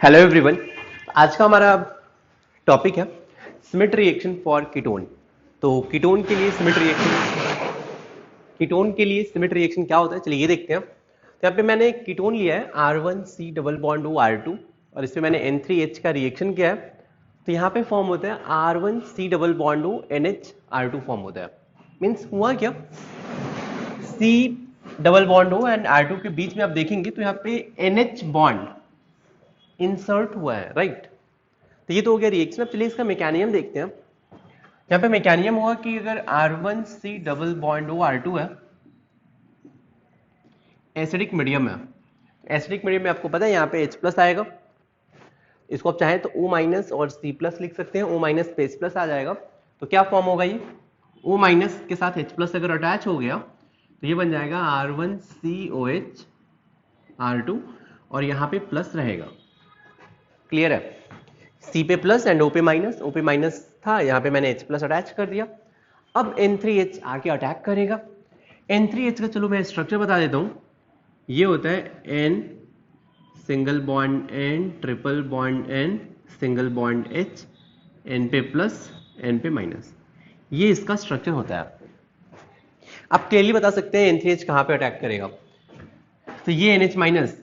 Hello everyone. आज का हमारा टॉपिक है सिमेट्री रिएक्शन फॉर कीटोन। तो कीटोन के लिए सिमेट्री रिएक्शन क्या होता है, चलिए ये देखते हैं। तो यहाँ पे मैंने कीटोन लिया है R1C double bond O R2 और इसमें मैंने N3H का रिएक्शन किया है। तो यहाँ पे फॉर्म होता है R1C double bond O NH R2 form होता है। मीन्स हुआ क्या, C double bond O and R2 के बीच में आप देखेंगे तो यहाँ पे NH बॉन्ड इंसर्ट हुआ है, राइट। तो ये तो हो गया रिएक्शन। अब चलिए इसका मैकेनिज्म देखते हैं। यहाँ पे मैकेनिज्म हुआ कि अगर R1C double bond O R2 है, एसिडिक मीडियम है। एसिडिक मीडियम में आपको पता है यहाँ पे H प्लस आएगा, इसको आप चाहें तो O माइनस और C प्लस लिख सकते हैं। O माइनस पे H प्लस आ जाएगा तो क्या फॉर्म होगा, ये O माइनस के साथ H प्लस अगर अटैच हो गया तो ये बन जाएगा R1COH R2 और यहाँ पे प्लस रहेगा। क्लियर है, C पे प्लस एंड O पे माइनस। O पे माइनस था, यहाँ पे मैंने H प्लस अटैच कर दिया। अब N3H आके अटैक करेगा। N3H का चलो मैं स्ट्रक्चर बता देता हूँ। ये होता है N single bond N triple bond N single bond H N पे प्लस N पे माइनस, ये इसका स्ट्रक्चर होता है। आप क्लियरली बता सकते हैं N3H कहाँ पे अटैक करेगा। तो ये NH माइनस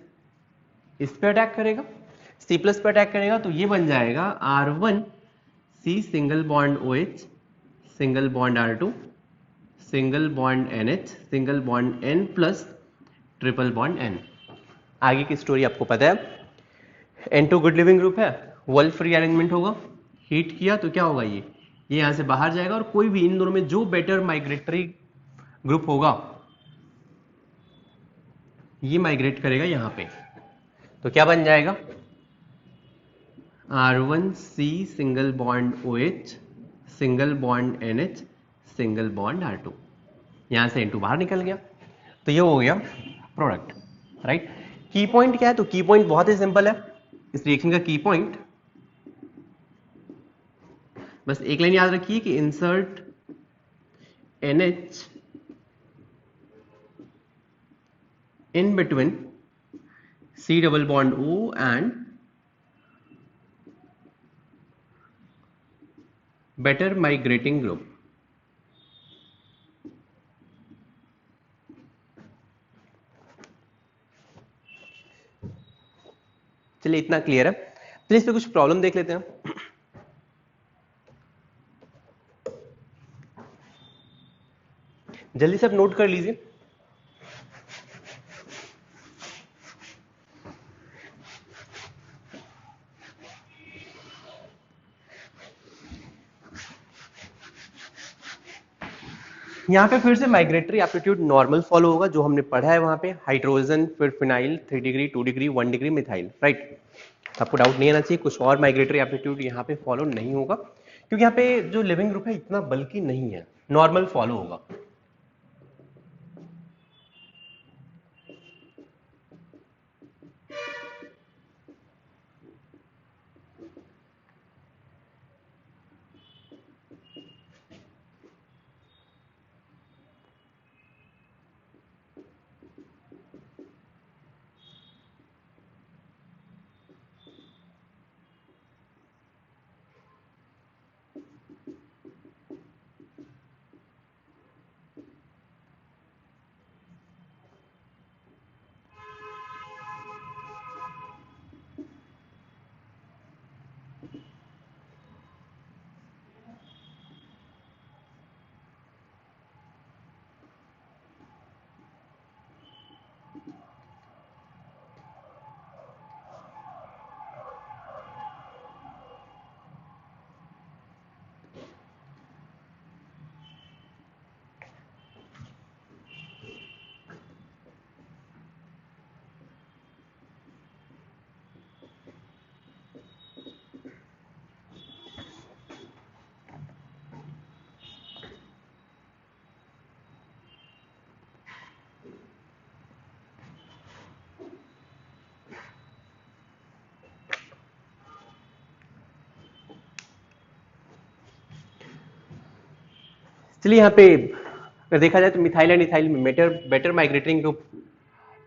इस पे अटैक करेगा, C प्लस पे अटैक करेगा, तो ये बन जाएगा R1C single bond OH single bond R2 single bond NH single bond N plus triple bond N। आगे की स्टोरी आपको पता है। N2 गुड लिविंग ग्रुप है, वोल्फ रीअरेंजमेंट होगा, हीट किया तो क्या होगा, ये यहां से बाहर जाएगा और कोई भी इन दोनों में जो बेटर माइग्रेटरी ग्रुप होगा ये माइग्रेट करेगा यहां पे। तो क्या बन जाएगा, R1C single bond OH single bond NH single bond R2। यहां से N2 बाहर निकल गया तो ये हो गया प्रोडक्ट, राइट। की पॉइंट क्या है, तो की पॉइंट बहुत ही सिंपल है। इस रिएक्शन का की पॉइंट बस एक लाइन याद रखिए कि insert NH in between C double bond O and better migrating group। चलिए इतना क्लियर है। चलिए इस पे कुछ प्रॉब्लम देख लेते हैं। जल्दी से आप नोट कर लीजिए। यहाँ पे फिर से माइग्रेटरी एप्टीट्यूड नॉर्मल फॉलो होगा, जो हमने पढ़ा है वहां पे हाइड्रोजन फिर phenyl 3 degree 2 degree 1 degree methyl, right. आपको डाउट नहीं आना चाहिए, कुछ और माइग्रेटरी एप्टीट्यूड यहाँ पे फॉलो नहीं होगा क्योंकि यहाँ पे जो लिविंग ग्रुप है इतना बल्कि नहीं है, नॉर्मल फॉलो होगा। चलिए यहाँ पे अगर देखा जाए तो मिथाइल एंड इथाइल में बेटर माइग्रेटिंग ग्रुप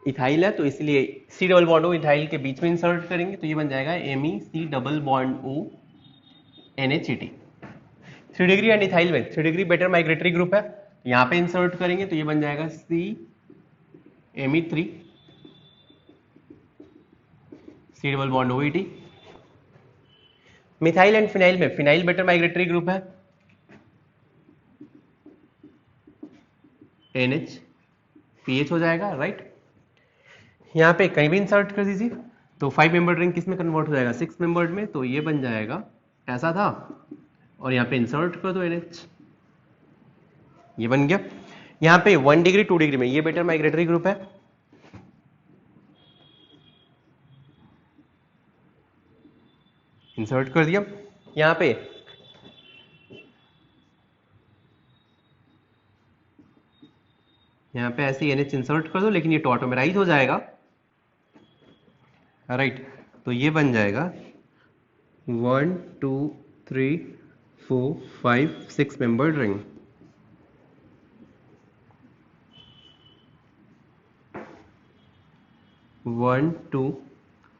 इथाइल है तो इसलिए C double bond O ethyl के बीच में इंसर्ट करेंगे तो ये बन जाएगा MEC double bond O NH3 degree and ethyl में 3 डिग्री बेटर माइग्रेटरी ग्रुप है, यहां पे इंसर्ट करेंगे तो ये बन जाएगा CMe3 C double bond OET। Methyl and phenyl में फिनाइल बेटर माइग्रेटरी ग्रुप है, NH हो जाएगा, राइट। यहाँ पे कहीं भी इंसर्ट कर दीजिए तो 5 मेंबर्ड रिंग किस में कन्वर्ट हो जाएगा 6 मेंबर्ड में, तो ये बन जाएगा ऐसा था और यहाँ पे इंसर्ट कर दो NH, ये बन गया। यहाँ पे 1 डिग्री 2 डिग्री में ये बेटर माइग्रेटरी ग्रुप है, इंसर्ट कर दिया। यहाँ पे ऐसे NH इंसर्ट कर दो, लेकिन ये ऑटोमेराइज हो जाएगा, राइट। तो ये बन जाएगा 1 2 3 4 5 6 membered ring. One two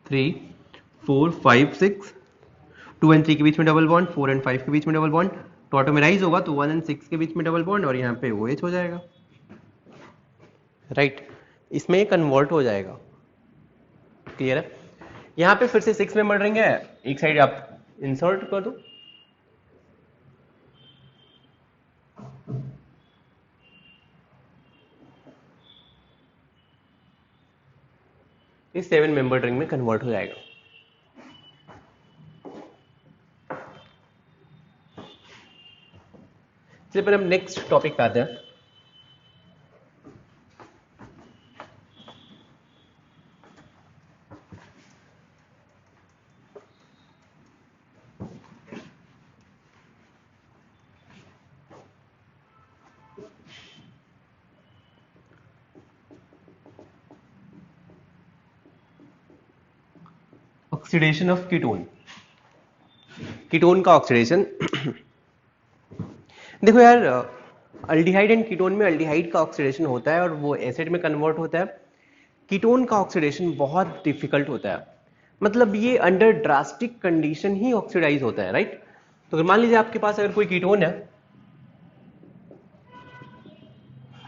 three 4 5 6 2 and 3 के बीच में डबल बॉन्ड, 4 एंड 5 के बीच में डबल बॉन्ड, तो ऑटोमेराइज होगा तो 1 एंड 6 के बीच में डबल बॉन्ड और यहाँ पे OH हो जाएगा, राइट। इसमें कन्वर्ट हो जाएगा, क्लियर है। यहाँ पे फिर से 6 मेंबर रिंग है, एक साइड आप इंसर्ट कर दो, इस 7 मेंबर रिंग में कन्वर्ट हो जाएगा। चलिए पर हम नेक्स्ट टॉपिक पे आते हैं। ऑक्सीडेशन ऑफ कीटोन, कीटोन का ऑक्सीडेशन। देखो यार, अल्डिहाइड एंड कीटोन में अल्डिहाइड का ऑक्सीडेशन होता है और वो एसिड में कन्वर्ट होता है। कीटोन का ऑक्सीडेशन बहुत डिफिकल्ट होता है, मतलब ये अंडर ड्रास्टिक कंडीशन ही ऑक्सीडाइज होता है, राइट। तो अगर मान लीजिए आपके पास अगर कोई कीटोन है,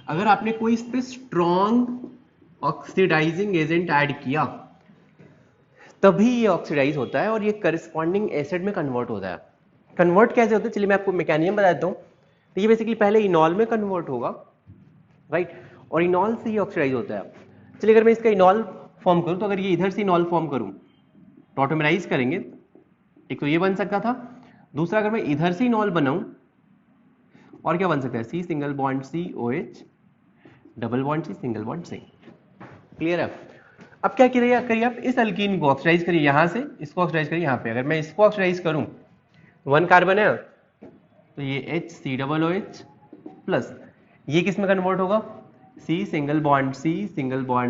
अगर आपने कोई इस पे स्ट्रॉन्ग ऑक्सीडाइजिंग एजेंट ऐड किया तभी ये ऑक्सीडाइज होता है और ये करस्पॉन्डिंग एसिड में कन्वर्ट होता है। कन्वर्ट कैसे होता है, चलिए मैं आपको मैकेनिज्म बता देता हूँ। तो ये बेसिकली पहले इनॉल में कन्वर्ट होगा, राइट, और इनॉल से ही ऑक्सीडाइज होता है। चलिए अगर मैं इसका इनॉल फॉर्म करूं तो अगर ये इधर से इनॉल फॉर्म करूं तो ऑटोमेराइज करेंगे, एक तो ये बन सकता था, दूसरा अगर मैं इधर से इनॉल बनाऊं और क्या बन सकता है C single bond C OH double bond C single bond C, clear है। अब क्या करिए आप इस अल्कीन को ऑक्सीडाइज करिए, यहां से इसको ऑक्सीडाइज करिए यहाँ पे। अगर मैं इसको ऑक्सीडाइज करूं, 1 कार्बन है तो ये HCOOH प्लस ये किस में कन्वर्ट होगा C single bond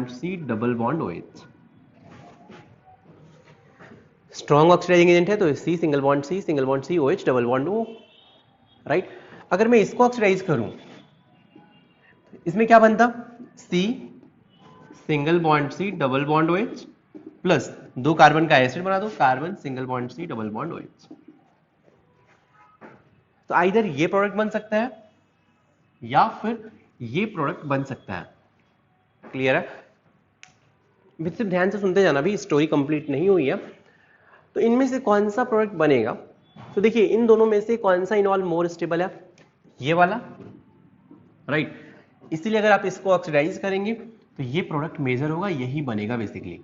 C double bond OH। Strong oxidizing agent है तो C single bond C OH double bond O, right. अगर मैं इसको ऑक्सीडाइज करूं इसमें क्या बनता C single bond C double bond OH plus 2 carbon का एसिड बना दो, carbon single bond C double bond OH। तो आइदर ये प्रोडक्ट बन सकता है या फिर ये प्रोडक्ट बन सकता है, क्लियर है। सिर्फ ध्यान से सुनते जाना, भी स्टोरी कंप्लीट नहीं हुई है। तो इनमें से कौन सा प्रोडक्ट बनेगा, तो देखिए इन दोनों में से कौन सा इनॉल मोर स्टेबल है, ये वाला, राइट। इसीलिए अगर आप इसको ऑक्सीडाइज करेंगे तो ये प्रोडक्ट मेजर होगा, यही बनेगा बेसिकली।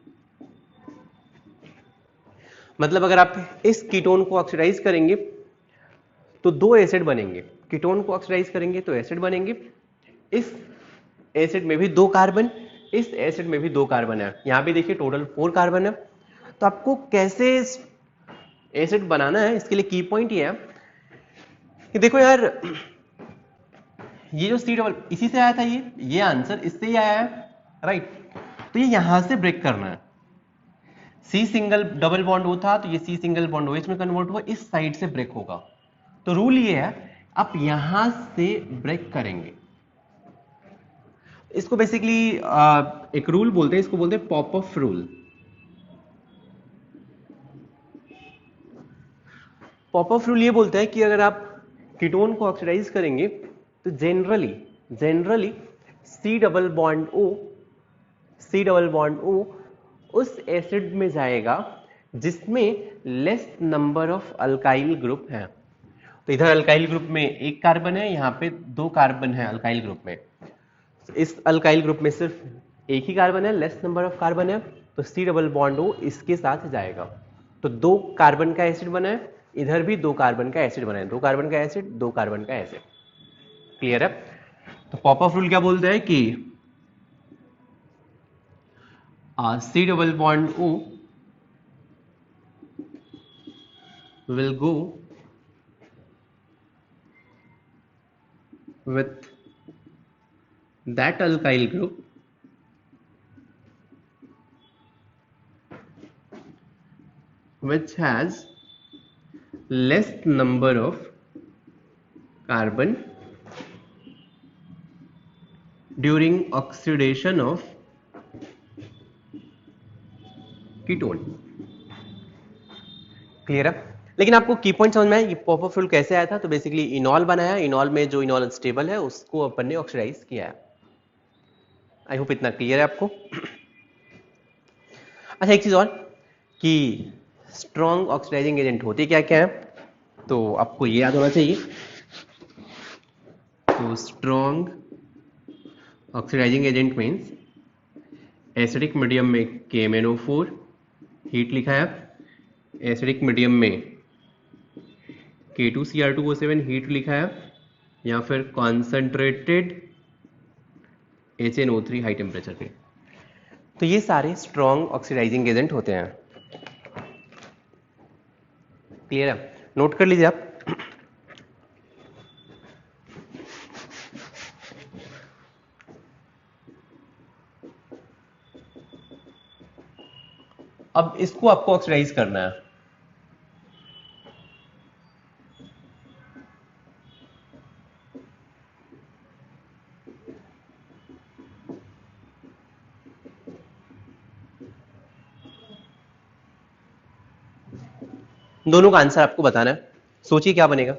मतलब अगर आप इस कीटोन को ऑक्सीडाइज करेंगे तो 2 एसिड बनेंगे, कीटोन को ऑक्सीडाइज करेंगे तो एसिड बनेंगे। इस एसिड में भी 2 कार्बन, इस एसिड में भी 2 कार्बन है, यहां पे देखिए टोटल 4 कार्बन है। तो आपको कैसे एसिड बनाना है, इसके लिए की पॉइंट ये है कि देखो यार, ये जो C डबल इसी से आया था, ये आंसर इससे ही आया है, राइट। तो ये यहां से ब्रेक करना है। C single double bond O था तो ये C सिंगल बॉन्ड OH में कन्वर्ट हुआ, इस साइड से ब्रेक होगा। तो रूल ये है आप यहां से ब्रेक करेंगे। इसको बेसिकली एक रूल बोलते हैं, इसको बोलते हैं पॉपऑफ रूल। पॉपऑफ रूल ये बोलता है कि अगर आप कीटोन को ऑक्सीडाइज करेंगे तो generally C double bond O उस एसिड में जाएगा जिसमें less number of alkyl group है। तो इधर अल्काइल ग्रुप में एक कार्बन है, यहाँ पे 2 कार्बन है अल्काइल ग्रुप में। इस अल्काइल ग्रुप में सिर्फ एक ही कार्बन है, लेस नंबर ऑफ कार्बन है, तो सी डबल बॉन्ड ओ इसके साथ जाएगा। तो 2 कार्बन का एसिड बना है, इधर भी 2 कार्बन का एसिड बना है, 2 कार्बन का एसिड 2 कार्बन का एसिड। क्लियर है? तो पॉपऑफ रूल क्या बोलता है कि C double bond O will go with that alkyl group which has less number of carbon during oxidation of ketone। Clear है? लेकिन आपको की पॉइंट समझ में आया कि पॉपऑफ रूल कैसे आया था? तो बेसिकली इनॉल बनाया, इनॉल में जो इनॉल अनस्टेबल है उसको अपन ने ऑक्सीडाइज किया है। आई होप इतना क्लियर है आपको। अच्छा, एक चीज और कि स्ट्रॉन्ग ऑक्सीडाइजिंग एजेंट होते क्या क्या है, तो आपको ये याद होना चाहिए। तो strong oxidizing agent means acidic medium में KMnO4 हीट लिखा है, एसिडिक मीडियम में K2Cr2O7 हीट लिखा है, या फिर कॉन्सेंट्रेटेड HNO3 हाई टेम्परेचर पे। तो ये सारे स्ट्रॉन्ग ऑक्सीडाइजिंग एजेंट होते हैं। क्लियर है? नोट कर लीजिए आप। अब इसको आपको ऑक्सीडाइज करना है। दोनों का आंसर आपको बताना है। सोचिए क्या बनेगा।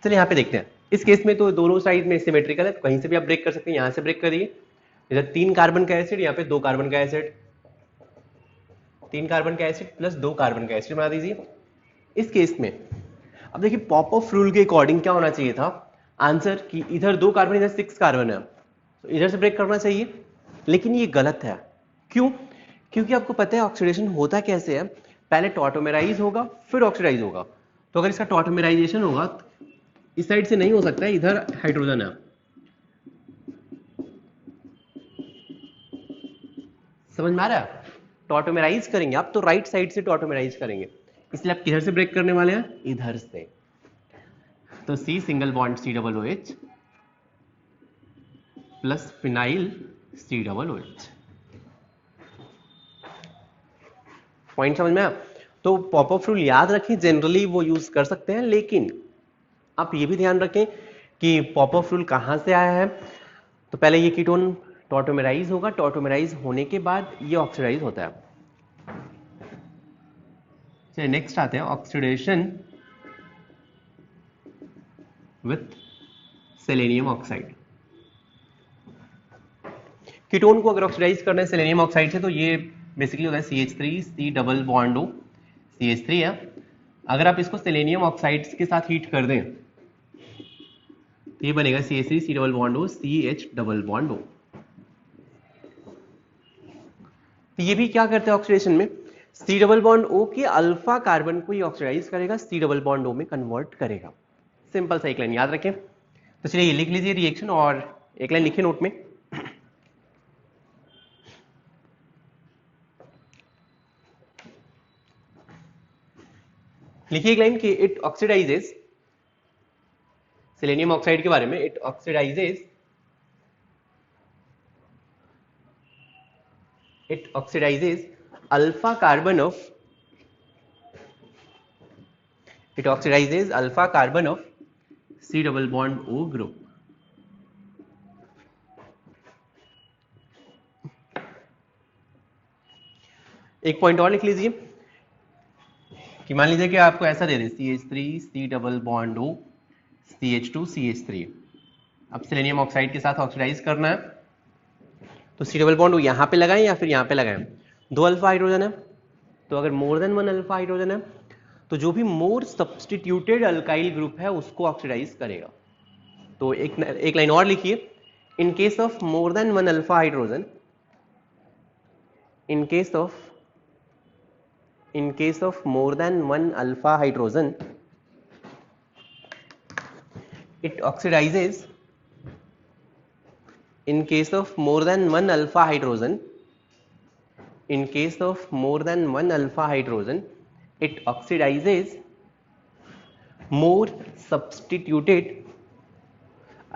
चलिए यहां पे देखते हैं। इस केस में तो दोनों साइड में सिमेट्रिकल है, तो कहीं से भी आप ब्रेक कर सकते हैं। यहां से ब्रेक कर दिए, इधर 3 कार्बन का एसिड, यहाँ पे 2 कार्बन का एसिड, 3 कार्बन का एसिड प्लस 2 कार्बन का एसिड बना दीजिए। इस केस में अब देखिए पॉपऑफ रूल के अकॉर्डिंग क्या होना चाहिए था आंसर, कि इधर 2 कार्बन इधर 6 कार्बन है, तो इधर से ब्रेक करना चाहिए, लेकिन ये गलत है। क्यों? क्योंकि आपको पता है ऑक्सीडेशन होता कैसे है, पहले टॉटोमेराइज होगा फिर ऑक्सीडाइज होगा। तो अगर इसका टॉटोमेराइजेशन होगा तो इस साइड से नहीं हो सकता है, इधर हाइड्रोजन है। समझ में आ रहा है? टॉटोमेराइज करेंगे आप तो राइट साइड से टॉटोमेराइज करेंगे, इसलिए आप किधर से ब्रेक करने वाले हैं? इधर से। तो C single bond COOH plus phenyl COOH। Point समझ में आया? तो पॉपऑफ रूल याद रखें, जनरली वो यूज कर सकते हैं, लेकिन आप ये भी ध्यान रखें कि पॉपऑफ रूल कहां से आया है। तो पहले ये कीटोन टॉटोमेराइज होगा, टॉटोमेराइज होने के बाद ये ऑक्सीडाइज होता है। चलिए नेक्स्ट आते हैं, oxidation with selenium oxide. Ketone को अगर ऑक्सीडाइज करना है सेलेनियम ऑक्साइड से, तो ये बेसिकली होता है CH3 C double bond O CH3 है। अगर आप इसको सेलेनियम ऑक्साइड्स के साथ हीट कर दें तो ये बनेगा CH3 C double bond O CH double bond O। तो ये भी क्या करते हैं ऑक्सीडेशन में, सी डबल बॉन्ड ओ के अल्फा कार्बन को ये ऑक्सीडाइज करेगा, सी डबल बॉन्ड ओ में कन्वर्ट करेगा। सिंपल सा एक लाइन याद रखें। तो चलिए ये लिख लीजिए रिएक्शन, और एक लाइन लिखिए नोट में। लिखिए एक लाइन कि इट ऑक्सीडाइजेस, सेलेनियम ऑक्साइड के बारे में, it oxidises alpha carbon of, it oxidizes alpha carbon of C double bond O group। एक पॉइंट और लिख लीजिए कि मान लीजिए कि आपको ऐसा दे दें CH3 C double bond O CH2 CH3। अब सेलेनियम ऑक्साइड के साथ ऑक्सीडाइज करना है, तो C डबल बॉन्ड O यहां पे लगाएं या फिर यहां पे लगाएं। दो अल्फा हाइड्रोजन है, तो अगर more than one alpha hydrogen है तो जो भी मोर सब्स्टिट्यूटेड अल्काइल ग्रुप है उसको ऑक्सीडाइज करेगा। तो एक लाइन और लिखिए, in case of more than one alpha hydrogen, in case of more than one alpha hydrogen, it oxidizes, in case of more than one alpha hydrogen, in case of more than one alpha hydrogen, it oxidizes more substituted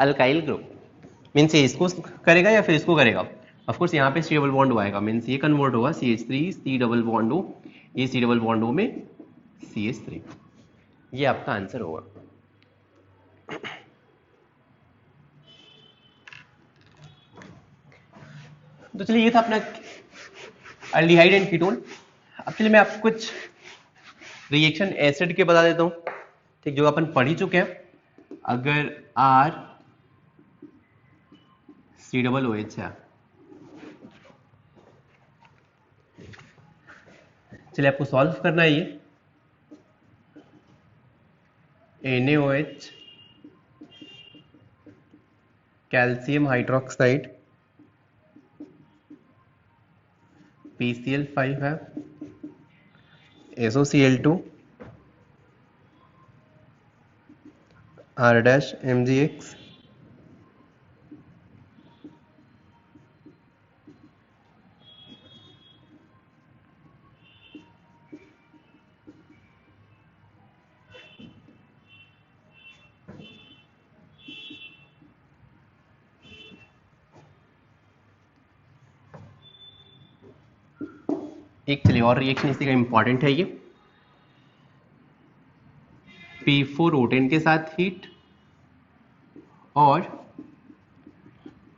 alkyl group। Means ये इसको करेगा या फिर इसको करेगा। Of course यहाँ पे सी double bond आएगा, मीन्स ये कन्वर्ट होगा CH3 C double bond O, ये C डबल बॉन्ड O में CH3। ये आपका आंसर होगा। तो चलिए ये था अपना अल्डिहाइड एंड कीटोन। अब चलिए मैं आपको कुछ रिएक्शन एसिड के बता देता हूं, ठीक, जो अपन पढ़ ही चुके हैं। अगर R C डबल OH है, चलिए आपको सॉल्व करना है ये NaOH कैल्शियम हाइड्रोक्साइड PCl5 है, SOCl2 R-MgX एक चलिए और रिएक्शन इसी का इंपॉर्टेंट है ये, P4O10 के साथ हीट और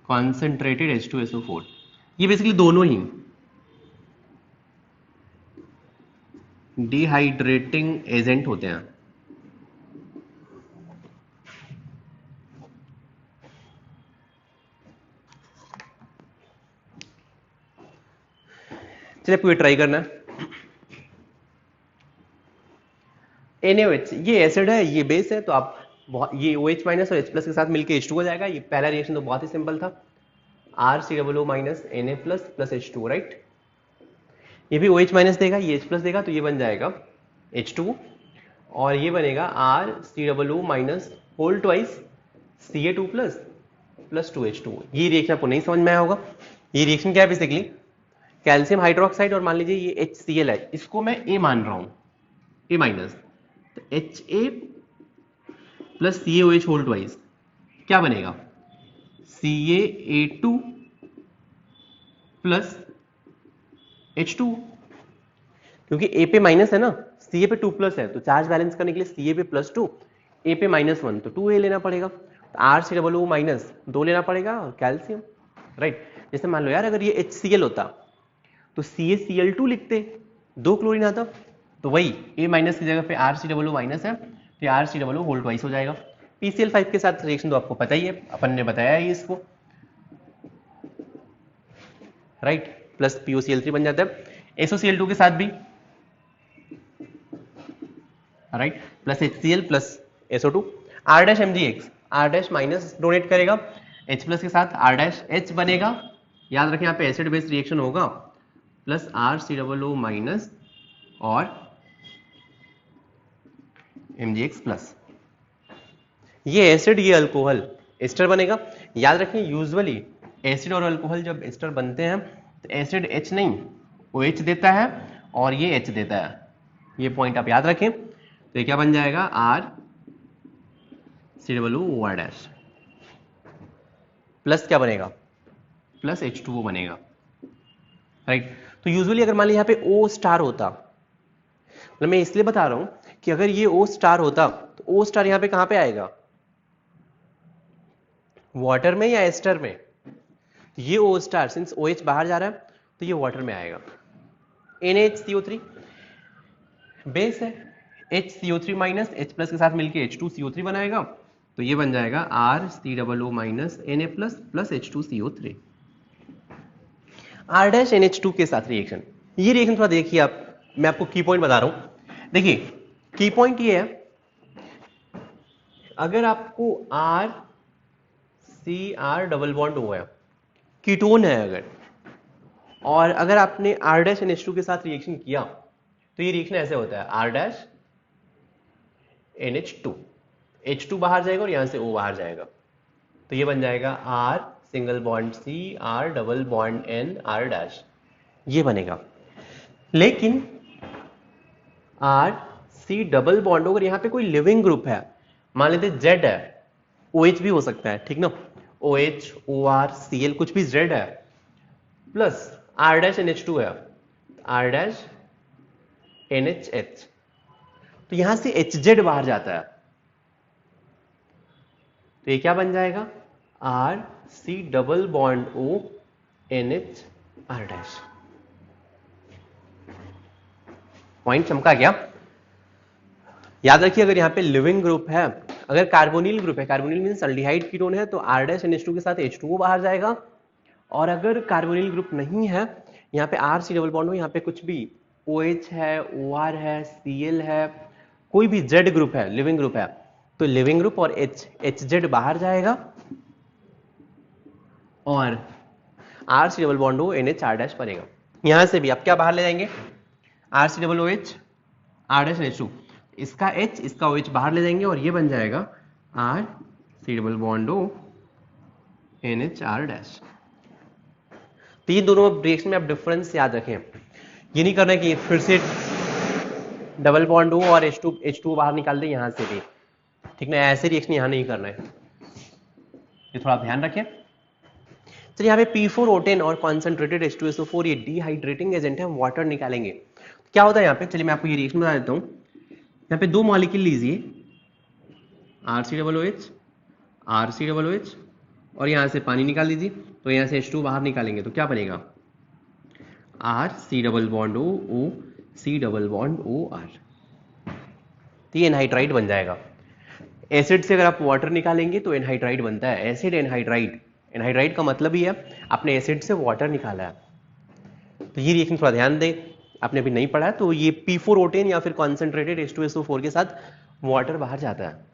कॉन्सेंट्रेटेड H2SO4। ये बेसिकली दोनों ही डिहाइड्रेटिंग एजेंट होते हैं। चलिए आपको ये ट्राई करना है। NaOH ये एसिड है, ये बेस है, तो आप ये OH माइनस और H प्लस के साथ मिलकर H2 हो जाएगा। ये पहला रिएक्शन तो बहुत ही सिंपल था, RCOO minus Na plus plus H2, right. ये भी OH माइनस देगा, ये H प्लस देगा, तो ये बन जाएगा H2, और ये बनेगा RCOO minus whole twice Ca2 plus plus 2H2। ये रिएक्शन आपको नहीं समझ में आया होगा। ये रिएक्शन क्या है, बेसिकली कैल्शियम हाइड्रोक्साइड और मान लीजिए ये HCl है, इसको मैं A मान रहा हूं, A माइनस, तो Ha plus CaOH whole twice क्या बनेगा, CaA2 प्लस H2, क्योंकि A पे माइनस है ना, Ca पे 2 प्लस है, तो चार्ज बैलेंस करने के लिए Ca पे प्लस 2, A पे माइनस 1, तो 2A लेना पड़ेगा, तो RCOO माइनस 2 लेना पड़ेगा, और कैल्शियम, राइट। जैसे मान लो यार अगर ये HCl होता तो CaCl2 लिखते, 2 क्लोरीन आता, तो वही A माइनस की जगह पे RCOO माइनस है, तो RCOO होल ट्वाइस हो जाएगा। PCl5 के साथ रिएक्शन तो आपको पता ही है, अपन ने बताया है इसको, राइट, प्लस POCl3 बन जाता है। SOCl2 के साथ भी, right, plus HCl plus SO2, R-MgX, R- minus donate करेगा H प्लस के साथ, R-H बनेगा, याद रखें यहाँ पे एसिड बेस रिएक्शन होगा, प्लस RCOO माइनस और Mgx+। ये एसिड, ये अल्कोहल, एस्टर बनेगा। याद रखें यूजुअली एसिड और अल्कोहल जब एस्टर बनते हैं तो एसिड H नहीं OH देता है और ये H देता है। ये पॉइंट आप याद रखें। तो ये क्या बन जाएगा, RCOOR' प्लस क्या बनेगा, प्लस H2O बनेगा, राइट। तो यूजुअली अगर मान लीजिए यहाँ पे O स्टार होता, मतलब मैं इसलिए बता रहा हूं कि अगर ये O स्टार होता तो O स्टार यहाँ पे कहाँ पे आएगा, वाटर में या एस्टर में। ये O स्टार सिंस OH बाहर जा रहा है तो ये वाटर में आएगा। NaHCO3 बेस है, HCO3 माइनस H प्लस के साथ मिलके H2CO3 बनाएगा, तो ये बन जाएगा RCOO minus Na plus H2CO3। R-NH2 के साथ रिएक्शन, ये रिएक्शन थोड़ा देखिए आप, मैं आपको की पॉइंट बता रहा हूं। देखिए की पॉइंट ये है, अगर आपको RCR डबल बॉन्ड O है, कीटोन है अगर, और अगर आपने R-NH2 के साथ रिएक्शन किया तो ये रिएक्शन ऐसे होता है, R-NH2, H2 बाहर जाएगा और यहां से O बाहर जाएगा, तो ये बन जाएगा R single bond C R double bond N R', ये बनेगा। लेकिन R C डबल बॉन्ड अगर यहाँ पे कोई लिविंग ग्रुप है, मान लेते Z है, OH भी हो सकता है, ठीक ना, OH OR Cl कुछ भी Z है, प्लस R-NH2 है, R-NHH, तो यहां से HZ बाहर जाता है, तो ये क्या बन जाएगा, R C double bond O NH R'। Point चमका क्या, याद रखिए अगर यहाँ पे लिविंग ग्रुप है, अगर कार्बोनिल ग्रुप है, कार्बोनिल मींस अल्डिहाइड कीटोन है, तो R-NH2 के साथ H2O बाहर जाएगा। और अगर कार्बोनिल ग्रुप नहीं है, यहाँ पे R C डबल बॉन्ड हो, यहाँ पे कुछ भी OH है OR है Cl है, कोई भी Z ग्रुप है, लिविंग ग्रुप है, तो लिविंग ग्रुप और HZ बाहर जाएगा और R C डबल बॉन्ड हो NH R' बनेगा। यहां से भी आप क्या बाहर ले जाएंगे, R C double OH R'-NH2, इसका H इसका OH बाहर ले जाएंगे और ये बन जाएगा R C double bond O NH R'। तो ये दोनों रिएक्शन में आप डिफरेंस याद रखें, ये नहीं करना है कि फिर से डबल बॉन्ड हो और H2O बाहर निकाल दे यहां से भी, ठीक ना, ऐसे रिएक्शन यहां नहीं करना है, ये थोड़ा ध्यान रखें। चलिए यहाँ पे P4O10 और कॉन्सेंट्रेटेड H2SO4 ये डिहाइड्रेटिंग एजेंट है, वाटर निकालेंगे। क्या होता है यहाँ पे, चलिए मैं आपको ये रिएक्शन बता देता हूँ। यहाँ पे दो मॉलिक्यूल लीजिए, RCOOH RCOOH, और यहाँ से पानी निकाल दीजिए, तो यहाँ से H2 बाहर निकालेंगे तो क्या बनेगा, RC double bond O C double bond OR, तो ये एनहाइड्राइड बन जाएगा। एसिड से अगर आप वाटर निकालेंगे तो एनहाइड्राइड बनता है, एसिड एनहाइड्राइड, एनहाइड्राइड का मतलब ही है आपने एसिड से वाटर निकाला है। तो ये रिएक्शन थोड़ा ध्यान दें, आपने अभी नहीं पढ़ा है, तो ये P4O10 या फिर कॉन्सेंट्रेटेड H2SO4 के साथ वाटर बाहर जाता है,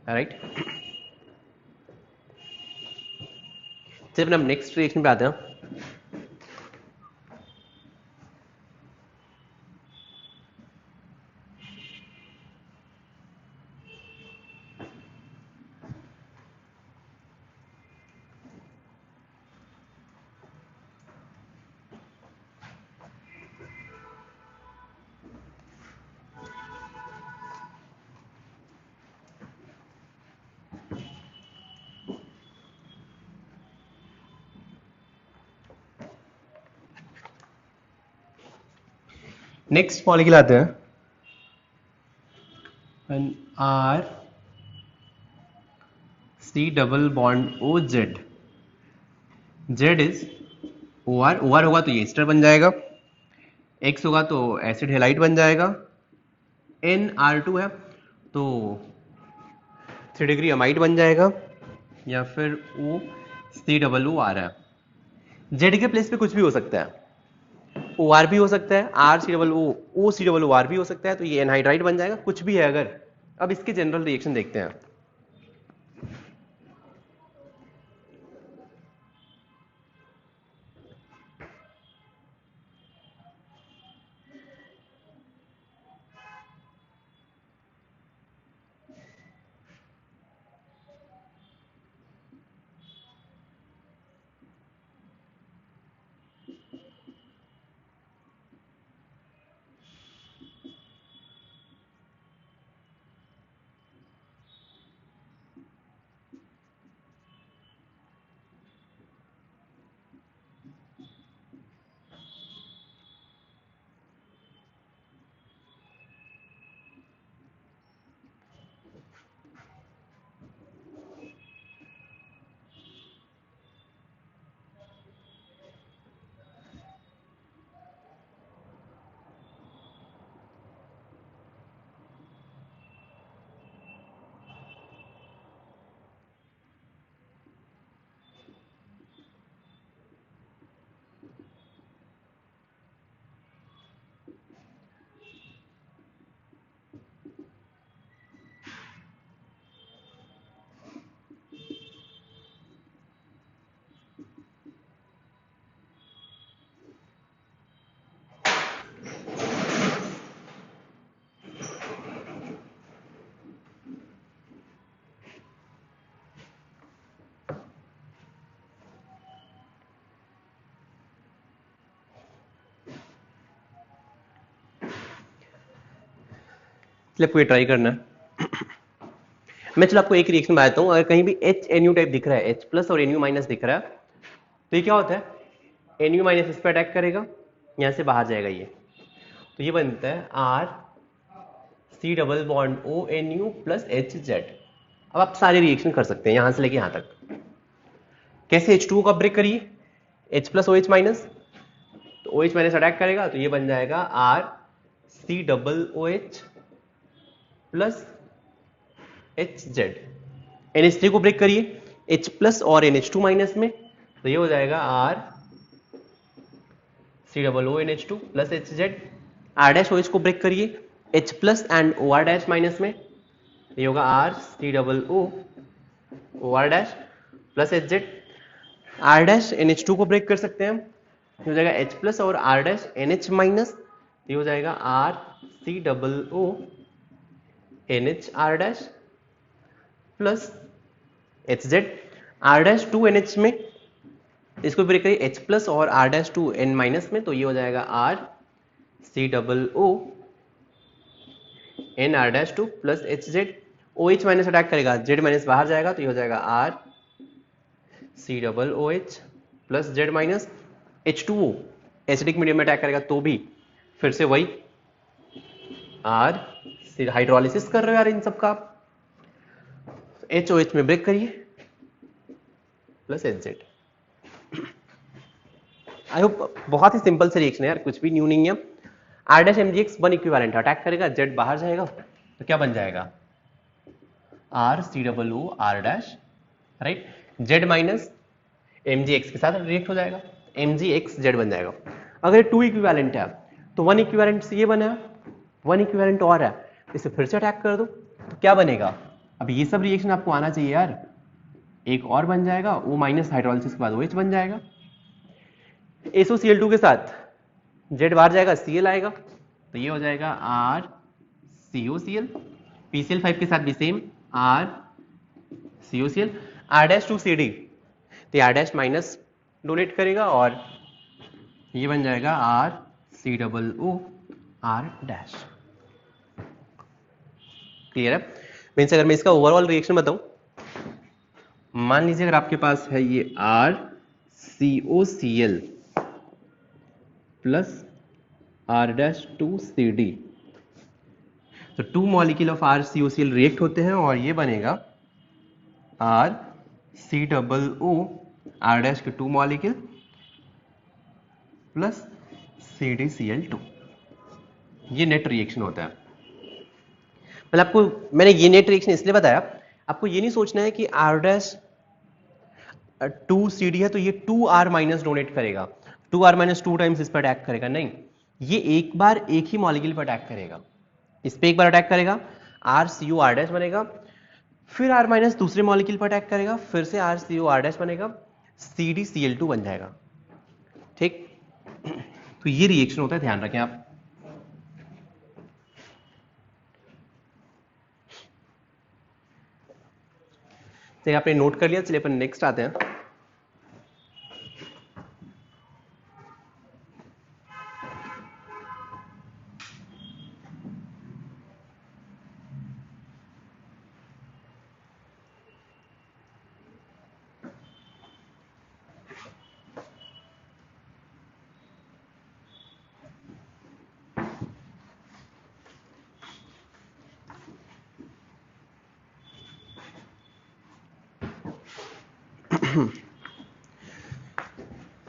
राइट। चलिए हम नेक्स्ट रिएक्शन पे आते हैं। नेक्स्ट मॉलिक्यूल आते हैं, R C double bond OZ, Z is OR, OR होगा तो ये एस्टर बन जाएगा, X होगा तो एसिड हेलाइड बन जाएगा, NR2 है तो 3 डिग्री अमाइड बन जाएगा, या फिर OCOO है। Z के प्लेस पे कुछ भी हो सकता है, OR भी हो सकता है, OCOOR भी हो सकता है, तो ये एनहाइड्राइड बन जाएगा, कुछ भी है अगर। अब इसके जनरल रिएक्शन देखते हैं। इसलिए आपको ये ट्राई करना है। मैं चलो आपको एक रिएक्शन बताता हूँ। अगर कहीं भी एच एन यू टाइप दिख रहा है, एच प्लस और एन यू माइनस दिख रहा है, तो ये क्या होता है, एन यू माइनस इस पर अटैक करेगा, यहाँ से बाहर जाएगा ये, तो ये बनता है R C double bond O N U plus H Z. अब आप सारे रिएक्शन कर सकते हैं यहां से लेके यहां तक। कैसे, H2O का ब्रेक करिए, H plus O H minus, तो ओ एच माइनस अटैक करेगा तो ये बन जाएगा R C double O H plus H Z. NH3 को ब्रेक करिए, H प्लस और NH2 माइनस में, तो ये हो जाएगा R C double O NH2 plus H Z. R dash O H को ब्रेक करिए, H plus and O R dash minus में, ये होगा R C double O R dash plus H Z. R dash NH2 को break कर सकते हैं हम, ये हो जाएगा H प्लस और आर डैश NH माइनस, ये हो जाएगा R C double O NH R dash plus H Z. R dash two NH में, इसको ब्रेक करिए H प्लस और R dash two N minus में, तो ये हो जाएगा R C double O N R dash two plus H Z. O H minus attack करेगा, जेड माइनस बाहर जाएगा, तो ये हो जाएगा R C double O H plus Z minus. H2O acidic medium में अटैक करेगा तो भी फिर से वही आर, हाइड्रोलिसिस कर रहे हो यार इन सब का। HOH में ब्रेक करिए plus H Z. I hope बहुत ही सिंपल से रिएक्शन है यार, कुछ भी न्यू नहीं है। R dash M G X one equivalent attack करेगा, जेड बाहर जाएगा, तो क्या बन जाएगा R C double O R dash, right, Z minus M G X के साथ रिएक्ट हो जाएगा, एम जी एक्स जेड बन जाएगा। अगर टू इक्विवेलेंट है तो वन इक्विवेलेंट से ये बना, वन इक्विवेलेंट और है, इसे फिर से अटैक कर दो, तो क्या बनेगा। अब ये सब रिएक्शन आपको आना चाहिए यार। एक और बन जाएगा, ओ माइनस हाइड्रोलिसिस के बाद ओ एच बन जाएगा, SOCl2 के साथ जेड बाहर जाएगा, Cl आएगा, तो ये हो जाएगा आर COCl। PCl5 के साथ भी same R COCl। R dash two C D, तो आर डैश माइनस डोनेट करेगा और ये बन जाएगा R C double O R dash. Clear है। मीन्स अगर मैं इसका ओवरऑल रिएक्शन बताऊं, मान लीजिए अगर आपके पास है ये R COCl plus R dash two C D, तो two molecule of R COCl react होते हैं और ये बनेगा R C double O R dash के टू मॉलिक्यूल प्लस CdCl2। ये नेट रिएक्शन होता है। मतलब आपको मैंने ये नेट रिएक्शन इसलिए बताया, आपको ये नहीं सोचना है कि R dash two C D है तो ये टू आर माइनस डोनेट करेगा, two R minus two times इस पर अटैक करेगा, नहीं, ये एक बार एक ही मॉलिक्यूल पर अटैक करेगा, इस पे एक बार अटैक करेगा, R C U R dash बनेगा, फिर आर माइनस दूसरे मॉलिक्यूल पर अटैक करेगा, फिर से R C U R dash बनेगा, CdCl2 बन जाएगा। ठीक, तो ये रिएक्शन होता है, ध्यान रखें आप। चलिए आपने नोट कर लिया, चलिए अपन नेक्स्ट आते हैं।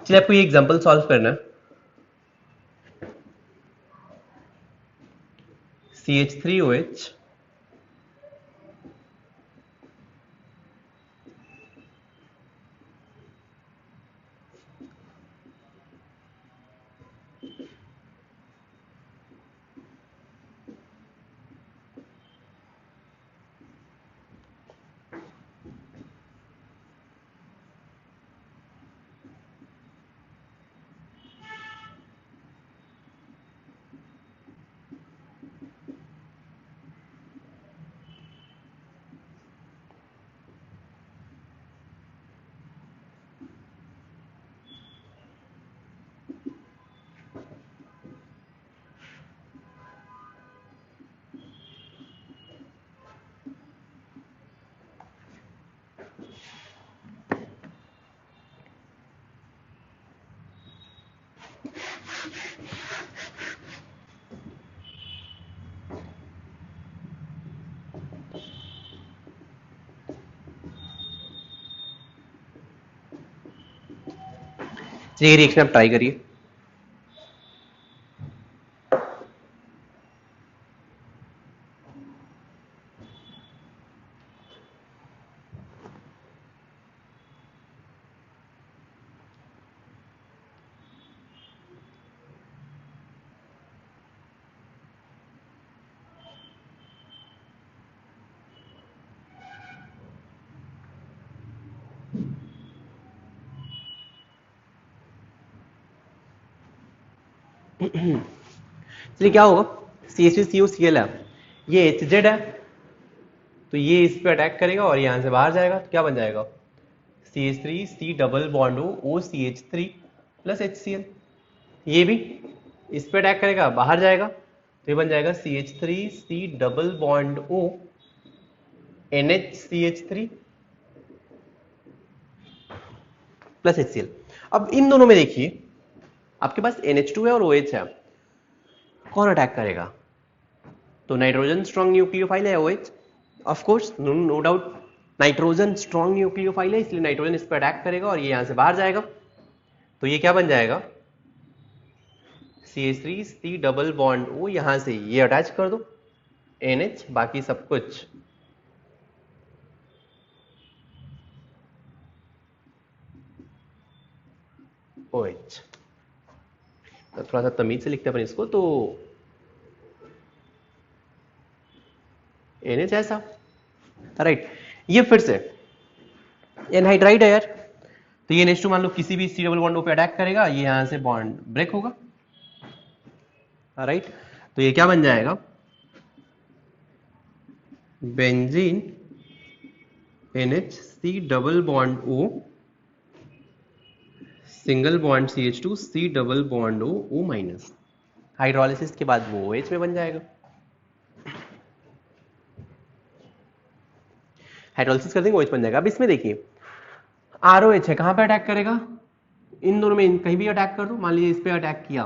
चलिए आपको ये एग्जांपल सॉल्व करना है। CH3OH ये रिएक्शन आप ट्राई करिए। चलिए क्या होगा, CH3COCl है, ये HZ है, तो ये इस पे अटैक करेगा और यहां से बाहर जाएगा, तो क्या बन जाएगा, CH3C double bond O CH3 plus HCl। ये भी इस पे अटैक करेगा, बाहर जाएगा, तो ये बन जाएगा CH3C double bond O NHCH3 plus HCl। अब इन दोनों में देखिए, आपके पास NH2 है और OH है, कौन अटैक करेगा, तो नाइट्रोजन स्ट्रॉन्ग न्यूक्लियोफाइल है OH, of course, no doubt nitrogen strong nucleophile है, इसलिए नाइट्रोजन इस पर अटैक करेगा और ये यहां से बाहर जाएगा, तो ये क्या बन जाएगा, CH3C डबल बॉन्ड O, यहां से ये अटैच कर दो NH, बाकी सब कुछ OH। तो थोड़ा सा तमीज से लिखते हैं अपन इसको, तो NH ऐसा, राइट। ये फिर से एनहाइड्राइड है यार, तो ये NH2 मान लो किसी भी C डबल बॉन्ड O पे अटैक करेगा, ये यहां से बॉन्ड ब्रेक होगा, राइट। तो ये क्या बन जाएगा, benzene NHC double bond O single bond CH2 C double bond O minus, hydrolysis के बाद वो OH में बन जाएगा। हाइड्रोलिसिस कर देंगे OH बन जाएगा। अब इसमें देखिए ROH है, कहां पे अटैक करेगा, इन दोनों में कहीं भी अटैक कर दो, मान लीजिए इस पे अटैक किया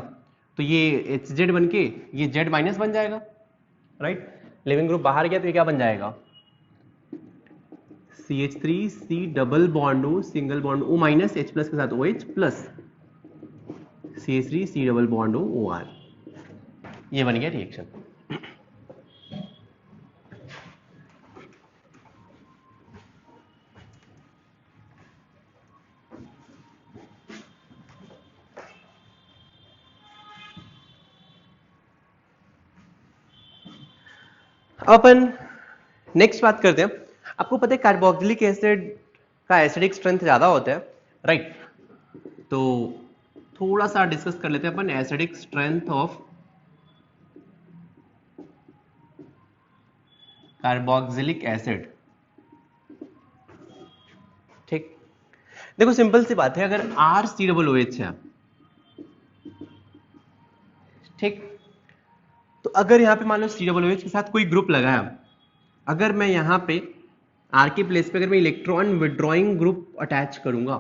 तो ये HZ बन के ये Z माइनस बन जाएगा, राइट। लिविंग ग्रुप बाहर गया तो ये क्या बन जाएगा, CH3C double bond O single bond O minus H plus के साथ OH plus CH3C double bond O OR, ये बन गया रिएक्शन। अपन नेक्स्ट बात करते हैं। आपको पता है कार्बोक्सिलिक एसिड का एसिडिक स्ट्रेंथ ज्यादा होता है, राइट। तो थोड़ा सा डिस्कस कर लेते हैं अपन acidic strength of carboxylic acid. ठीक, देखो सिंपल सी बात है, अगर RCOOH है, ठीक, तो अगर यहाँ पे मान लो COOH के साथ कोई ग्रुप लगा है, अगर मैं यहाँ पे R के प्लेस पे अगर मैं इलेक्ट्रॉन विड्रॉइंग ग्रुप अटैच करूंगा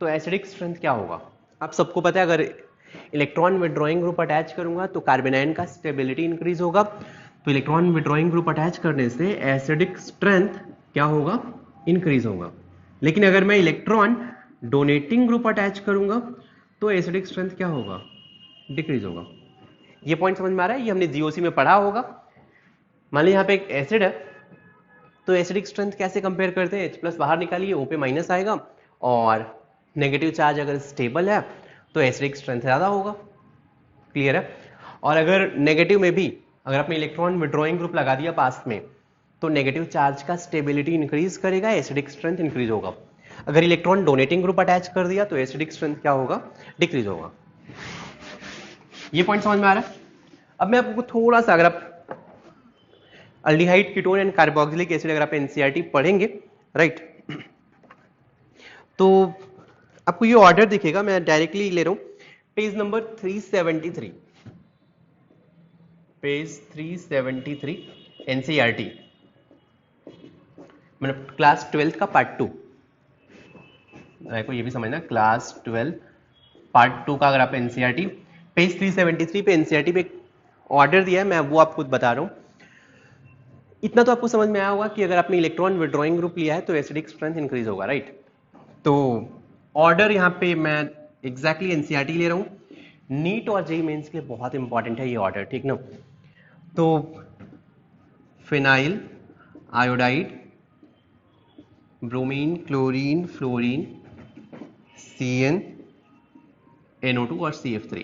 तो एसिडिक स्ट्रेंथ क्या होगा, आप सबको पता है। अगर इलेक्ट्रॉन विड्रॉइंग ग्रुप अटैच करूंगा तो कार्बेनाइन का स्टेबिलिटी इंक्रीज होगा, तो इलेक्ट्रॉन विड्रॉइंग ग्रुप अटैच करने से एसिडिक स्ट्रेंथ क्या होगा, इंक्रीज होगा। लेकिन अगर मैं इलेक्ट्रॉन डोनेटिंग ग्रुप अटैच करूंगा तो एसिडिक स्ट्रेंथ क्या होगा, डिक्रीज होगा। ये पॉइंट समझ में आ रहा है, ये हमने जीओसी में पढ़ा होगा। मान लीजिए यहाँ पे एक एसिड है, तो एसिडिक स्ट्रेंथ कैसे कंपेयर करते हैं, H प्लस बाहर निकालिए, O पे माइनस आएगा, और नेगेटिव चार्ज अगर स्टेबल है तो एसिडिक स्ट्रेंथ ज्यादा होगा, क्लियर है। और अगर नेगेटिव में भी अगर आपने इलेक्ट्रॉन विड्रॉइंग ग्रुप लगा दिया पास में, तो नेगेटिव चार्ज का स्टेबिलिटी इंक्रीज करेगा, एसिडिक स्ट्रेंथ इंक्रीज होगा। अगर इलेक्ट्रॉन डोनेटिंग ग्रुप अटैच कर दिया तो एसिडिक स्ट्रेंथ क्या होगा, डिक्रीज होगा। ये पॉइंट समझ में आ रहा है। अब मैं आपको थोड़ा सा, अगर आप aldehyde, ketone and carboxylic acid अगर आप एनसीईआरटी पढ़ेंगे, राइट, तो आपको ये ऑर्डर दिखेगा, मैं डायरेक्टली ले रहा हूं, पेज नंबर 373, पेज 373 एनसीईआरटी, मतलब क्लास 12 का पार्ट 2। को ये भी समझना, क्लास 12 पार्ट 2 का अगर आप एनसीईआरटी पेज 373 पे एनसीईआरटी पे ऑर्डर दिया है, मैं वो आपको बता रहा हूं। इतना तो आपको समझ में आया होगा कि अगर आपने इलेक्ट्रॉन विड्रॉइंग ग्रुप लिया है तो एसिडिक स्ट्रेंथ इंक्रीज होगा, राइट। तो ऑर्डर यहाँ पे मैं एग्जैक्टली एनसीईआरटी ले रहा हूं, नीट और जेईई मेंस के लिए बहुत इंपॉर्टेंट है ये ऑर्डर, ठीक ना। तो phenyl iodide bromine chlorine fluorine CN NO2 और CF3।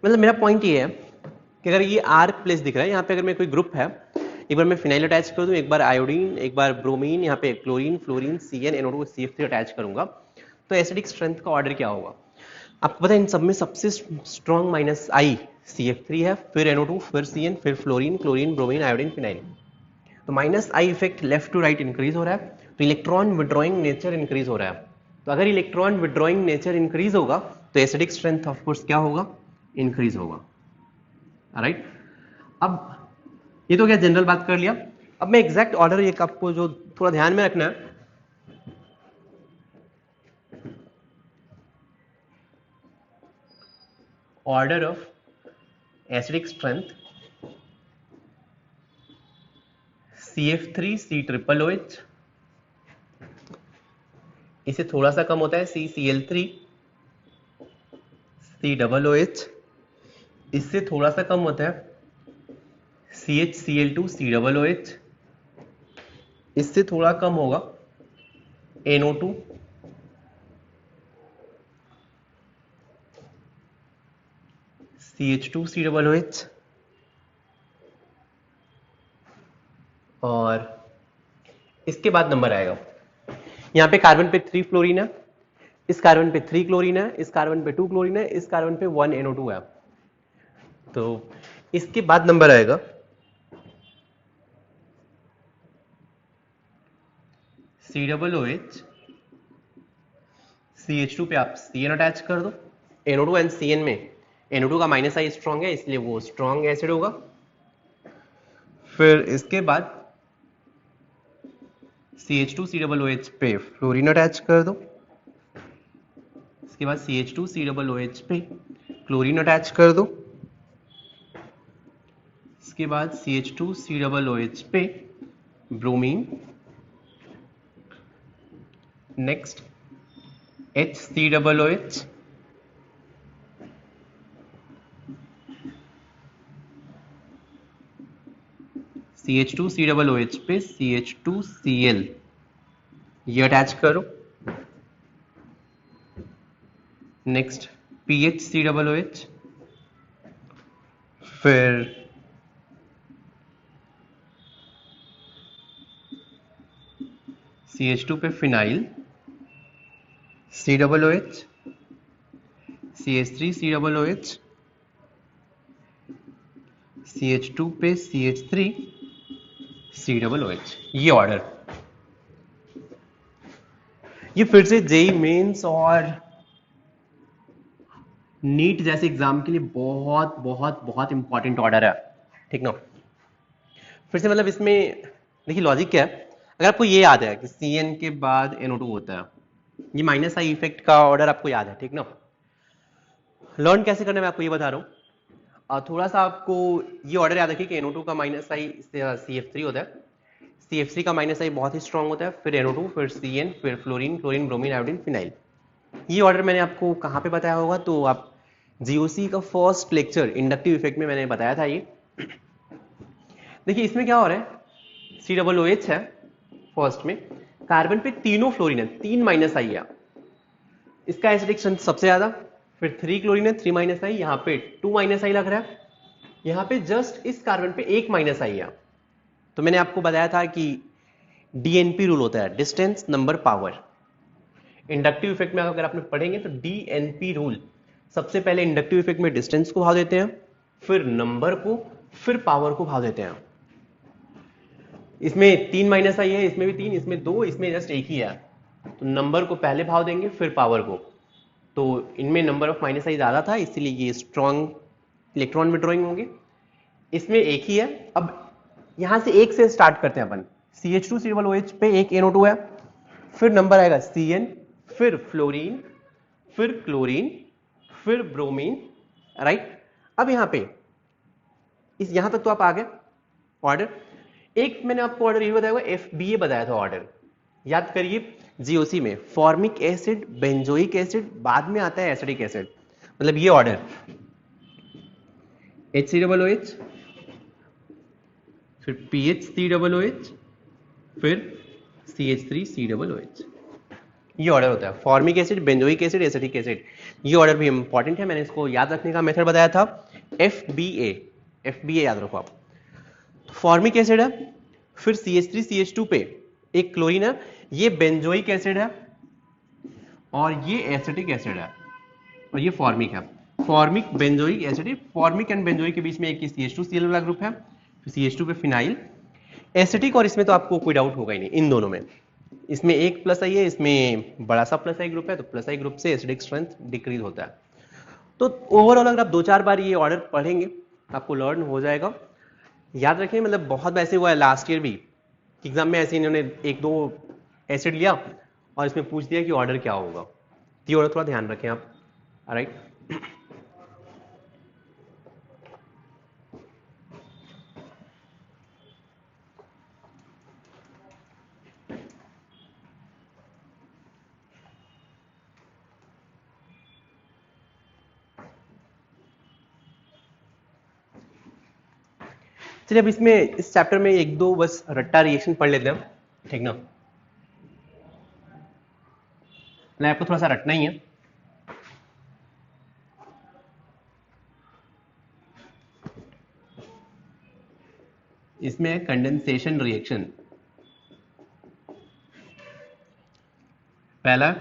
मतलब मेरा पॉइंट ये है कि अगर ये R प्लेस दिख रहा है यहाँ पे, अगर मेरा कोई ग्रुप है, एक बार मैं फिनाइल अटैच कर दूं, एक बार आयोडीन, एक बार ब्रोमीन, यहाँ पे chlorine fluorine CN NO2 CF3 attach करूंगा, तो एसिडिक स्ट्रेंथ का ऑर्डर क्या होगा आपको पता है। इन सब में सबसे स्ट्रॉन्ग -I CF3 है, फिर NO2, फिर CN, फिर fluorine chlorine bromine iodine phenyl. तो -I effect left to right increase हो रहा है, तो इलेक्ट्रॉन विड्रॉइंग नेचर इंक्रीज हो रहा है। तो अगर इलेक्ट्रॉन विड्रॉइंग नेचर इंक्रीज होगा तो एसिडिक स्ट्रेंथ ऑफ कोर्स क्या होगा, इंक्रीज होगा, राइट। अब ये तो क्या जनरल बात कर लिया। अब मैं एग्जैक्ट ऑर्डर एक आपको जो थोड़ा ध्यान में रखना है, order of acidic strength CF3 COOH, इससे थोड़ा सा कम होता है CCl3 COOH, इससे थोड़ा सा कम होता है CHCl2 COOH, इससे थोड़ा कम होगा NO2 CH2 COOH, और इसके बाद नंबर आएगा, यहाँ पे कार्बन पे 3 फ्लोरीन है, इस कार्बन पे 3 क्लोरीन है, इस कार्बन पे 2 क्लोरीन है, इस कार्बन पे 1 NO2 है। तो इसके बाद नंबर आएगा COOH, CH2 पे आप CN अटैच कर दो, NO2 एंड CN में NO2 का -I स्ट्रॉन्ग है इसलिए वो स्ट्रॉन्ग एसिड होगा। फिर इसके बाद CH2 COOH पे फ्लोरीन अटैच कर दो, इसके बाद CH2 COOH पे क्लोरीन अटैच कर दो, इसके बाद CH2 COOH पे bromine, next HCOOH, CH2 COOH पे CH2Cl ये अटैच करो, नेक्स्ट PHCOOH, फिर CH2 पे phenyl COOH, CH3 COOH, CH2 पे CH3 COOH, ये ऑर्डर। ये फिर से जेईई मेंस और नीट जैसे एग्जाम के लिए बहुत बहुत बहुत इंपॉर्टेंट ऑर्डर है, ठीक ना। फिर से मतलब इसमें देखिए लॉजिक क्या है, अगर आपको ये याद है कि CN के बाद NO2 होता है, ये -I इफेक्ट का ऑर्डर आपको याद है, ठीक ना। लर्न कैसे करना है मैं आपको ये बता रहा हूँ। थोड़ा सा आपको ये ऑर्डर याद रखिए कि NO2 का -I CF3 होता है, CF3 का -I बहुत ही स्ट्रांग होता है, फिर NO2, फिर CN, फिर fluorine chlorine bromine iodine phenyl. ये ऑर्डर मैंने आपको कहाँ पे बताया होगा, तो आप GOC का फर्स्ट लेक्चर इंडक्टिव इफेक्ट में मैंने बताया था ये। देखिए इसमें क्या हो रहा है, COOH है फर्स्ट में, कार्बन पे तीनों फ्लोरीन है, 3 -I है, इसका एसिडिक स्ट्रेंथ सबसे ज्यादा, फिर 3 क्लोरीन है 3 -I, यहाँ पे 2 -I लग रहा है, यहाँ पे जस्ट इस कार्बन पे 1 -I है। तो मैंने आपको बताया था कि DNP रूल होता है, distance number power. Inductive effect में अगर आपने पढ़ेंगे तो DNP रूल, सबसे पहले इंडक्टिव इफेक्ट में डिस्टेंस को भाव देते हैं, फिर नंबर को, फिर पावर को भाव देते हैं। इसमें 3 -I है, इसमें भी 3, इसमें 2, इसमें जस्ट एक ही है, तो नंबर को पहले भाव देंगे फिर पावर को। तो इनमें नंबर ऑफ -I ज्यादा था इसीलिए ये स्ट्रॉन्ग इलेक्ट्रॉन विड्रॉइंग होंगे, इसमें एक ही है। अब यहां से एक से स्टार्ट करते हैं अपन, CH2 COOH पे एक NO2 है, फिर नंबर आएगा CN, फिर फ्लोरीन, फिर क्लोरीन, फिर ब्रोमीन, राइट। अब यहां पे यहां तक तो आप आ गए ऑर्डर। एक मैंने आपको ऑर्डर ये बताया हुआ, FBA बताया था ऑर्डर, याद करिए जीओसी में फॉर्मिक एसिड, बेंजोइक एसिड, बाद में आता है एसिडिक एसिड, मतलब ये ऑर्डर HCOOH, फिर PHCOOH, फिर CH3COOH, ये ऑर्डर होता है। Formic acid, benzoic acid, acidic acid, ये ऑर्डर भी इंपॉर्टेंट है। मैंने इसको याद रखने का मेथड बताया था, FBA याद रखो आप। फॉर्मिक एसिड है, फिर CH3CH2 पे एक क्लोरीन है, ये बेंजोइक एसिड है और ये एसिटिक एसिड है और ये फॉर्मिक है। Formic benzoic acid, formic and benzoic के बीच में एक CH2Cl वाला ग्रुप है, फिर CH2 पे फिनाइल, एसिटिक, और इसमें तो आपको कोई डाउट होगा ही नहीं इन दोनों में। इसमें एक प्लस आई है, इसमें बड़ा सा प्लस आई ग्रुप है, तो प्लस आई ग्रुप से एसिडिक स्ट्रेंथ डिक्रीज होता है। तो ओवरऑल अगर आप 2-4 बार ये ऑर्डर पढ़ेंगे आपको लर्न हो जाएगा। याद रखें, मतलब बहुत ऐसे हुआ है लास्ट ईयर भी एग्जाम में, ऐसे इन्होंने 1-2 एसिड लिया और इसमें पूछ दिया कि ऑर्डर क्या होगा। ये ऑर्डर थोड़ा ध्यान रखें आप। राइट, चलिए अब इसमें इस चैप्टर में 1-2 बस रट्टा रिएक्शन पढ़ लेते हैं, ठीक ना। मैं आपको थोड़ा सा रटना ही है। इसमें कंडेंसेशन रिएक्शन, पहला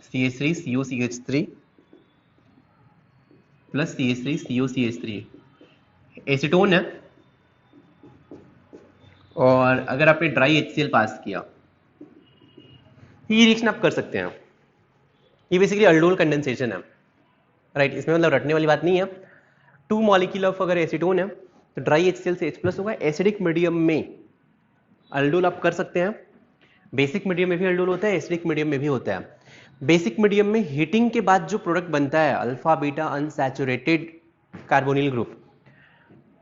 CH3COCH3 प्लस CH3COCH3 एसीटोन है, और अगर आपने ड्राई HCl पास किया, ये रिएक्शन आप कर सकते हैं। ये बेसिकली अल्डोल कंडेंसेशन है। राइट, इसमें मतलब रटने वाली बात नहीं है। 2 मॉलिक्यूल ऑफ अगर एसीटोन है तो ड्राई HCl से H+ होगा। एसिडिक मीडियम में अल्डोल आप कर सकते हैं। बेसिक मीडियम में भी अल्डोल होता है, एसिडिक मीडियम में भी होता है। बेसिक मीडियम में हीटिंग के बाद जो प्रोडक्ट बनता है alpha beta unsaturated carbonyl group,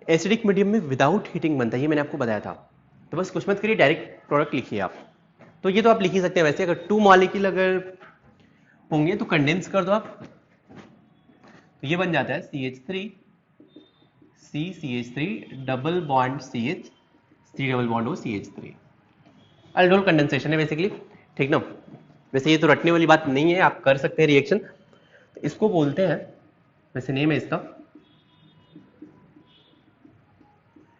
acidic medium में विदाउट हीटिंग बनता है, ये मैंने आपको बताया था। तो बस कुछ मत करिए, डायरेक्ट प्रोडक्ट लिखिए आप। तो ये तो आप लिख ही सकते हैं वैसे, अगर 2 मॉलिक्यूल अगर होंगे तो कंडेंस कर दो आप, तो ये बन जाता है CH3 CH3 double bond CH, C double bond O CH3। Aldol condensation है बेसिकली, ठीक ना। वैसे ये तो रटने वाली बात नहीं है, आप कर सकते हैं रिएक्शन। तो इसको बोलते हैं, वैसे नेम है इसका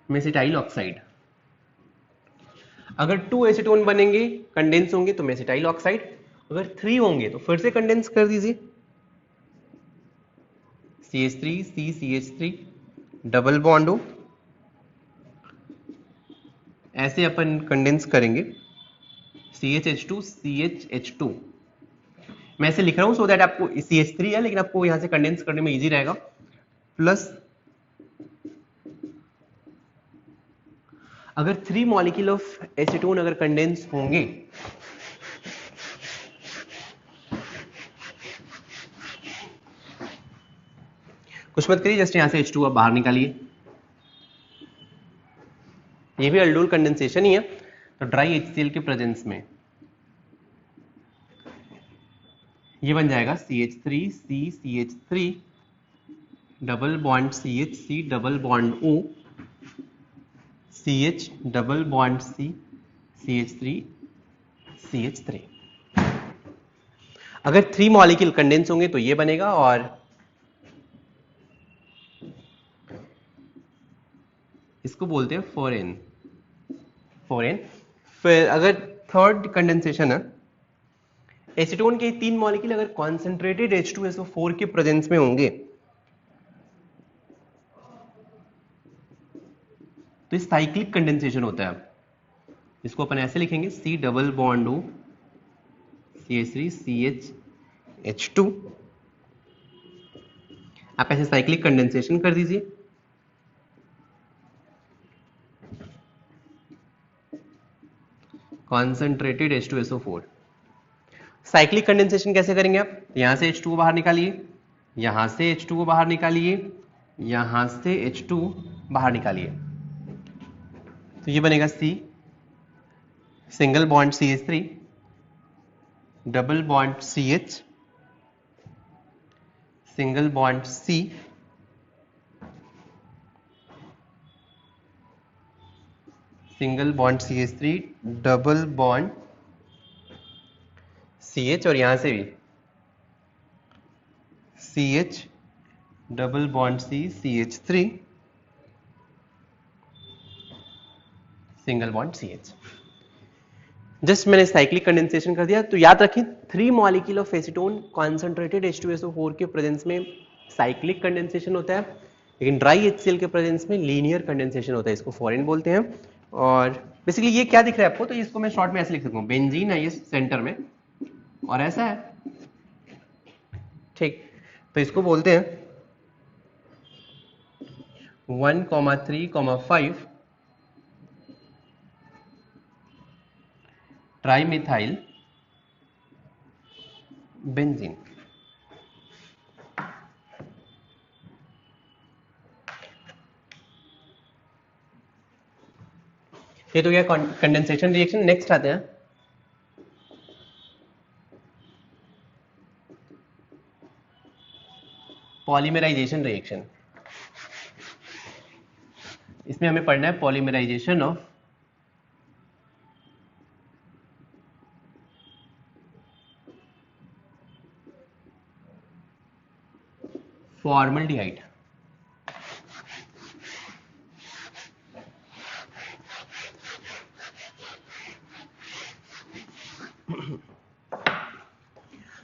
मेसिटाइल ऑक्साइड। अगर 2 एसीटोन बनेंगे कंडेंस होंगे तो मेसिटाइल ऑक्साइड, अगर 3 होंगे तो फिर से कंडेंस कर दीजिए, CH3 CH3 डबल बॉन्ड हो, ऐसे अपन कंडेंस करेंगे CHH2 CHH2। मैं ऐसे लिख रहा हूं सो दैट आपको CH3 है लेकिन आपको यहां से कंडेंस करने में इजी रहेगा, प्लस अगर 3 मॉलिक्यूल ऑफ एसीटोन अगर कंडेंस होंगे कुछ मत करिए, जस्ट यहां से H2 आप बाहर निकालिए। ये भी अल्डोल कंडेंसेशन ही है, तो ड्राई HCl के प्रेजेंस में ये बन जाएगा CH3 CH3 double bond CH, C double bond O, CH double bond C, CH3 CH3। अगर 3 मॉलिक्यूल कंडेंस होंगे तो ये बनेगा, और इसको बोलते हैं 4N। फिर अगर थर्ड कंडेंसेशन है, एसीटोन के 3 मॉलिक्यूल अगर कॉन्सेंट्रेटेड H2SO4 के प्रेजेंस में होंगे तो इस साइक्लिक कंडेंसेशन होता है। इसको अपन ऐसे लिखेंगे C double bond O CH3 CH H2। आप ऐसे साइक्लिक कंडेंसेशन कर दीजिए। Concentrated H2SO4। साइक्लिक कंडेंसेशन कैसे करेंगे आप, यहां से H2 को बाहर निकालिए, यहां से H2 को बाहर निकालिए, यहां से H2 बाहर निकालिए, तो ये बनेगा C, single bond CH3, double bond CH, single bond C, single bond CH3, double bond CH, और यहां से भी CH, double bond C, CH3, single bond CH। Just मैंने साइक्लिक कंडेंसेशन कर दिया। तो याद रखें 3 molecule of acetone concentrated H2SO4 के प्रेजेंस में साइक्लिक कंडेंसेशन होता है, लेकिन ड्राई HCl के प्रेजेंस में लीनियर कंडेंसेशन होता है, इसको फॉरेन बोलते हैं। और बेसिकली ये क्या दिख रहा है आपको, तो इसको मैं शॉर्ट में ऐसे लिख सकता हूँ, बेंजीन है ये सेंटर में और ऐसा है, ठीक। तो इसको बोलते हैं 1,3,5 ट्राइमिथाइल बेंजीन। ये तो क्या कंडेंसेशन रिएक्शन। नेक्स्ट आते हैं पॉलीमराइजेशन रिएक्शन। इसमें हमें पढ़ना है पॉलीमराइजेशन ऑफ फॉर्मल्डिहाइड।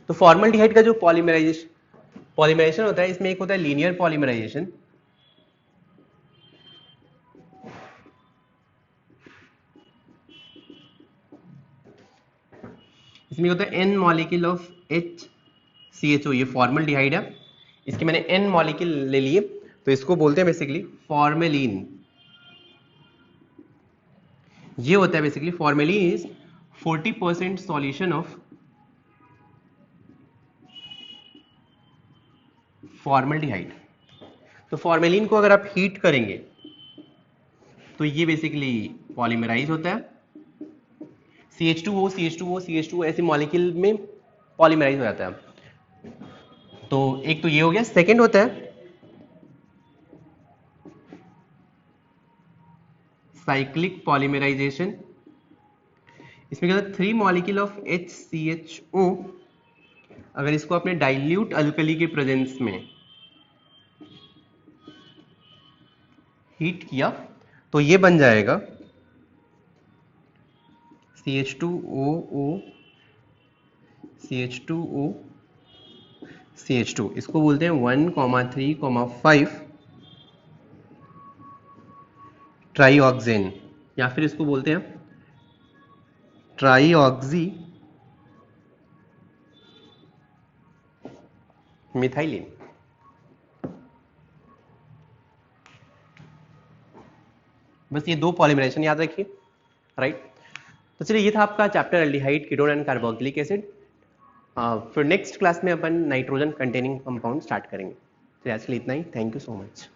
तो फॉर्मल्डिहाइड का जो पॉलीमराइजेशन होता है, इसमें एक होता है लीनियर पॉलीमराइजेशन, इसमें होता है n मॉलिक्यूल ऑफ HCHO, ये फॉर्मल्डिहाइड है, इसके मैंने n मॉलिक्यूल ले लिए, तो इसको बोलते हैं बेसिकली फॉर्मेलिन। ये होता है basically formalin is 40% solution of formaldehyde. तो फॉर्मेलिन को अगर आप हीट करेंगे तो ये बेसिकली पॉलीमराइज होता है, CH2O CH2O CH2O ऐसे मॉलिक्यूल में पॉलीमराइज हो जाता है। तो एक तो ये हो गया। सेकंड होता है साइक्लिक पॉलीमराइजेशन। इसमें क्या होता है 3 मॉलिक्यूल ऑफ HCHO, अगर इसको अपने डाइल्यूट अल्कली के प्रेजेंस में हीट किया तो ये बन जाएगा CH2OO CH2O CH2। इसको बोलते हैं 1,3,5 ट्राईऑक्सेन, या फिर इसको बोलते हैं ट्राईऑक्सी मिथाइलिन। बस ये 2 पॉलीमराइजेशन याद रखिए, राइट। तो चलिए ये था आपका chapter aldehyde, ketone and carboxylic acid. फिर नेक्स्ट क्लास में अपन नाइट्रोजन कंटेनिंग कंपाउंड स्टार्ट करेंगे। तो आज के लिए इतना ही। Thank you so much.